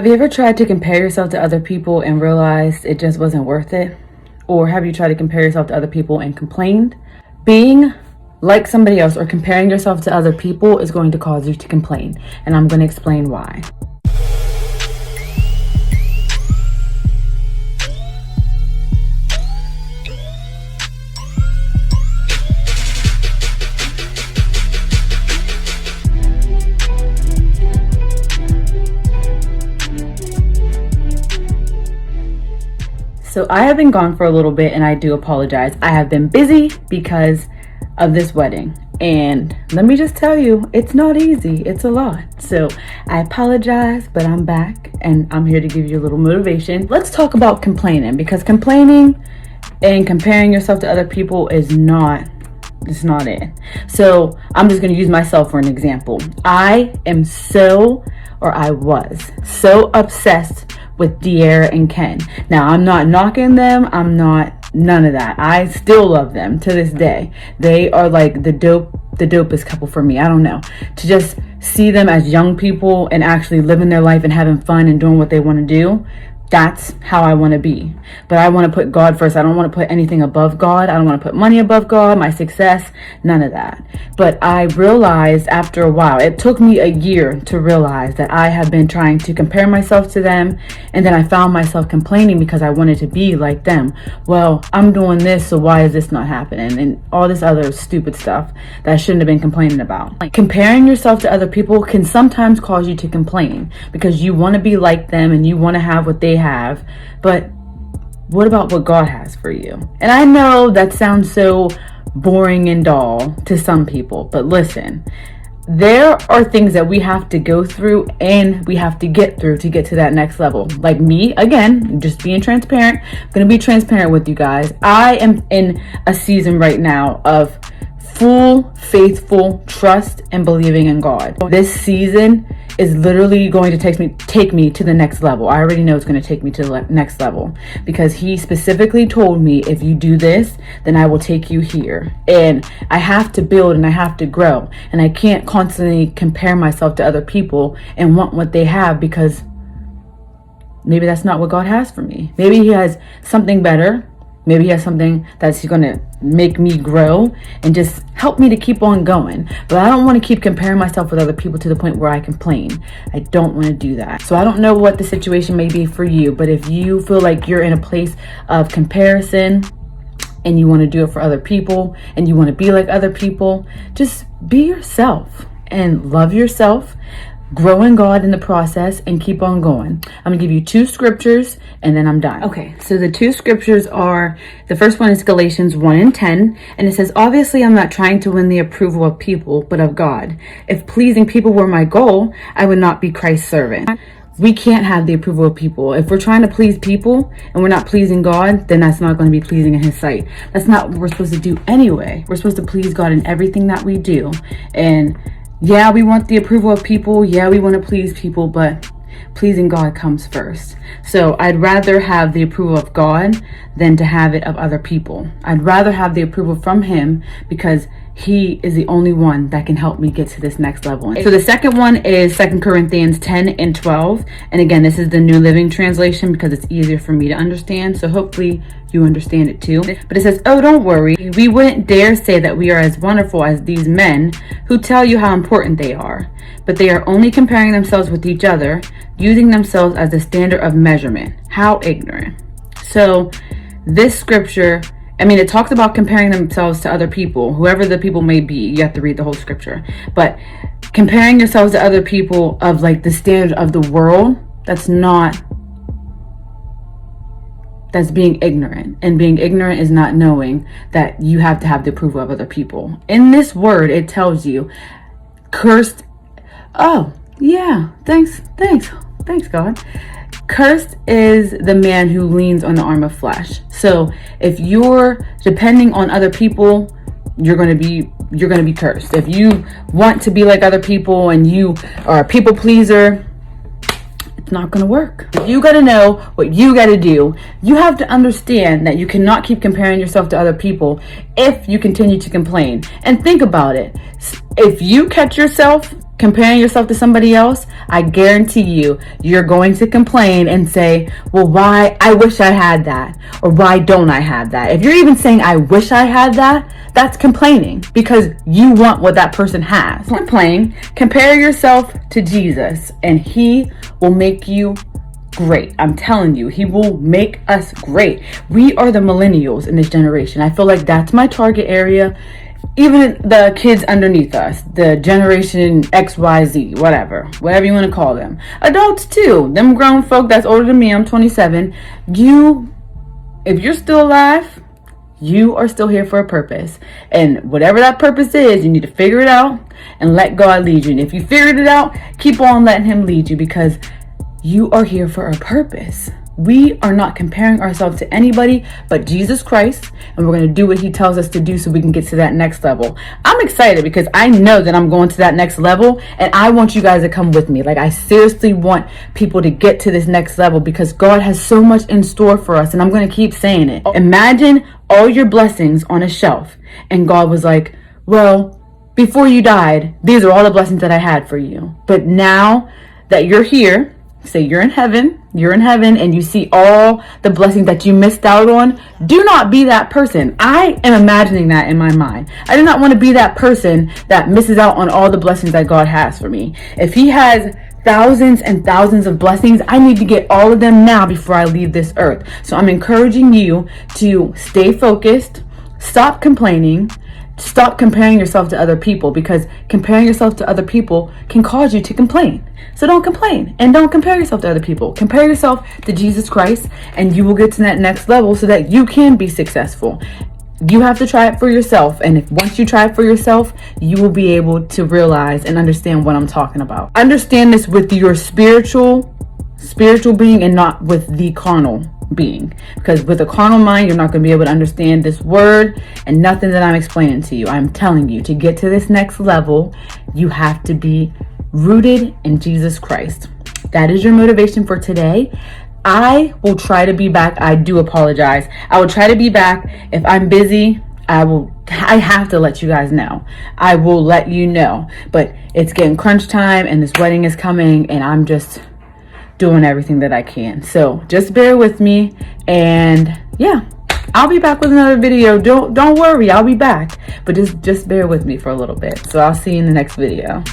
Have you ever tried to compare yourself to other people and realized it just wasn't worth it? Or have you tried to compare yourself to other people and complained? Being like somebody else or comparing yourself to other people is going to cause you to complain, and I'm going to explain why. So I have been gone for a little bit and I do apologize. I have been busy because of this wedding. And let me just tell you, it's not easy. It's a lot. So I apologize, but I'm back and I'm here to give you a little motivation. Let's talk about complaining, because complaining and comparing yourself to other people is not it. So I'm just going to use myself for an example. I was so obsessed with De'Ara and Ken. Now, I'm not knocking them. None of that. I still love them to this day. They are like the dopest couple for me. I don't know. To just see them as young people and actually living their life and having fun and doing what they want to do, that's how I want to be. But I want to put God first. I don't want to put anything above God. I don't want to put money above God, my success, none of that. But I realized after a while, it took me a year to realize that I have been trying to compare myself to them. And then I found myself complaining because I wanted to be like them. Well, I'm doing this, so why is this not happening? And all this other stupid stuff that I shouldn't have been complaining about. Like, comparing yourself to other people can sometimes cause you to complain because you want to be like them and you want to have what they have, but what about what God has for you? And I know that sounds so boring and dull to some people, but listen, there are things that we have to go through and we have to get through to get to that next level. Like me, again, just being transparent. I'm going to be transparent with you guys. I am in a season right now of full, faithful trust and believing in God. This season is literally going to take me to the next level. I already know it's going to take me to the next level because he specifically told me, if you do this, then I will take you here. And I have to build and I have to grow. And I can't constantly compare myself to other people and want what they have, because maybe that's not what God has for me. Maybe he has something better. Maybe he has something that's going to make me grow and just help me to keep on going. But I don't want to keep comparing myself with other people to the point where I complain. I don't want to do that. So I don't know what the situation may be for you, but if you feel like you're in a place of comparison and you want to do it for other people and you want to be like other people, just be yourself and love yourself. Grow in God in the process and keep on going. I'm going to give you 2 scriptures and then I'm done. Okay, so the 2 scriptures are, the first one is Galatians 1:10, and it says, obviously I'm not trying to win the approval of people, but of God. If pleasing people were my goal, I would not be Christ's servant. We can't have the approval of people. If we're trying to please people and we're not pleasing God, then that's not going to be pleasing in his sight. That's not what we're supposed to do anyway. We're supposed to please God in everything that we do. And yeah, we want the approval of people. Yeah, we want to please people, but pleasing God comes first. So I'd rather have the approval of God than to have it of other people. I'd rather have the approval from him because he is the only one that can help me get to this next level. So the second one is 2 Corinthians 10:12. And again, this is the New Living Translation because it's easier for me to understand. So hopefully you understand it too. But it says, oh, don't worry. We wouldn't dare say that we are as wonderful as these men who tell you how important they are. But they are only comparing themselves with each other, using themselves as the standard of measurement. How ignorant. So this scripture, it talks about comparing themselves to other people, whoever the people may be. You have to read the whole scripture. But comparing yourselves to other people of like the standard of the world, that's being ignorant. And being ignorant is not knowing that you have to have the approval of other people. In this word, it tells you, cursed. Oh, yeah. Thanks, God. Cursed is the man who leans on the arm of flesh. So if you're depending on other people, you're going to be cursed. If you want to be like other people and you are a people pleaser, it's not going to work. You got to know what you got to do. You have to understand that you cannot keep comparing yourself to other people if you continue to complain. And think about it. If you catch yourself comparing yourself to somebody else, I guarantee you're going to complain and say, well, why, I wish I had that, or why don't I have that? If you're even saying, I wish I had that, that's complaining, because you want what that person has. Complain. Compare yourself to Jesus, and he will make you great. I'm telling you, he will make us great. We are the millennials in this generation. I feel like that's my target area. Even the kids underneath us, the generation XYZ, whatever you want to call them. Adults too, them grown folk that's older than me, I'm 27. If you're still alive, you are still here for a purpose. And whatever that purpose is, you need to figure it out and let God lead you. And if you figured it out, keep on letting him lead you, because you are here for a purpose. We are not comparing ourselves to anybody but Jesus Christ, and we're going to do what he tells us to do so we can get to that next level. I'm excited because I know that I'm going to that next level, and I want you guys to come with me. Like, I seriously want people to get to this next level, because God has so much in store for us, and I'm going to keep saying it. Imagine all your blessings on a shelf, and God was like, well, before you died, these are all the blessings that I had for you. But now that you're here, say you're in heaven, and you see all the blessings that you missed out on, do not be that person. I am imagining that in my mind. I do not want to be that person that misses out on all the blessings that God has for me. If he has thousands and thousands of blessings, I need to get all of them now before I leave this earth. So I'm encouraging you to stay focused, stop complaining, stop comparing yourself to other people, because comparing yourself to other people can cause you to complain. So don't complain, and don't compare yourself to other people. Compare yourself to Jesus Christ, and you will get to that next level so that you can be successful. You have to try it for yourself, and if once you try it for yourself, you will be able to realize and understand what I'm talking about. Understand this with your spiritual being, and not with the carnal being, because with a carnal mind, you're not going to be able to understand this word and nothing that I'm explaining to you. I'm telling you, to get to this next level, you have to be rooted in Jesus Christ. That is your motivation for today. I will try to be back. I do apologize. I will try to be back. If I'm busy, I have to let you guys know. I will let you know, but it's getting crunch time, and this wedding is coming, and I'm just doing everything that I can. So just bear with me, and yeah, I'll be back with another video. Don't worry, I'll be back, but just bear with me for a little bit. So I'll see you in the next video.